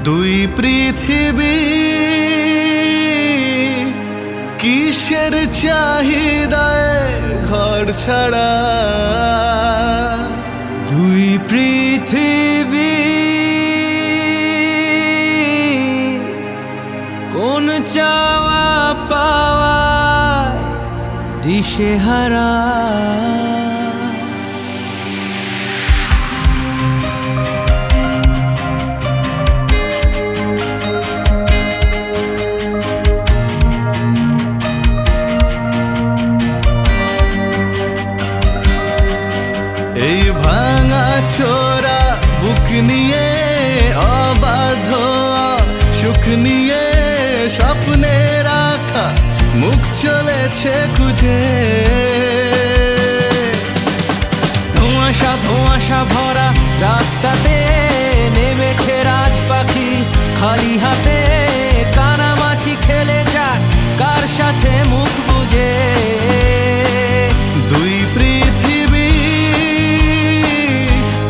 দুই পৃথিবী কিসের চাহিদায় ঘর ছাড়া, দুই পৃথিবী কোন চাওয়া পাওয়ায় দিশেহারা। এই ভাঙা চোরা বুক নিয়ে অবাধ সুখ নিয়ে স্বপ্নে রাখা মুখ চলেছে খুঁজে। ধোঁয়াশা ধোঁয়াশা ভরা রাস্তাতে নেমেছে রাজ পাখি, খালি হাতে কানামাছি খেলে যাক কার সাথে মুখ বুঝে। দুই পৃথিবী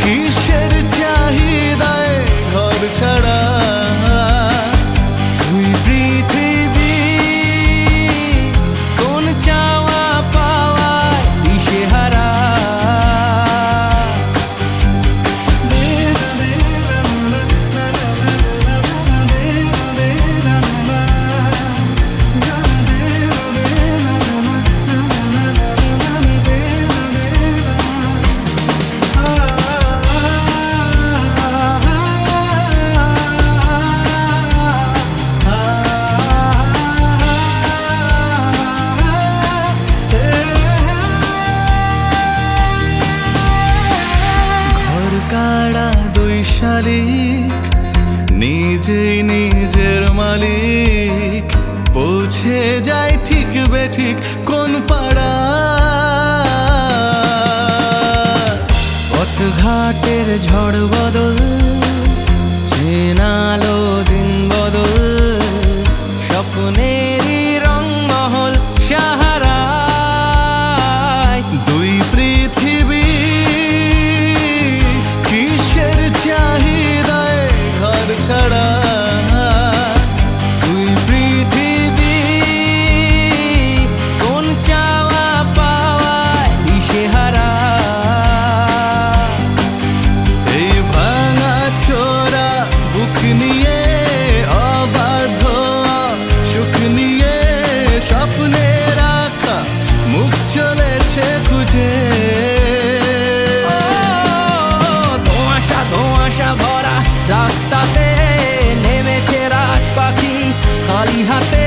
কিসের চাহিদায় ঘর ছাড়া, দুই পৃথিবী কোন চাওয়া পাওয়ায় দিশেহারা। কাড়া দুই শালিক নিজেই নিজের মালিক, পৌঁছে যায় ঠিক বেঠিক কোন পাড়া। পথঘাটের ঝড় বদল, চেনালো দিন বদল, স্বপ্নেরই রংমহল সাহারা। দুই পৃথিবী কিসের চাহিদায় ঘর ছাড়া, দুই পৃথিবী কোন চাওয়া পাওয়ায় দিশেহারা। এই ভাঙা চোরা বুক নিয়ে অবাধ সুখ নিয়ে স্বপ্নে রাখা মুখ চলেছে খুঁজে। ধোঁয়াশা ধোঁয়াশা ভরা রাস্তাতে নেমেছে রাজ পাখি, খালি হাতে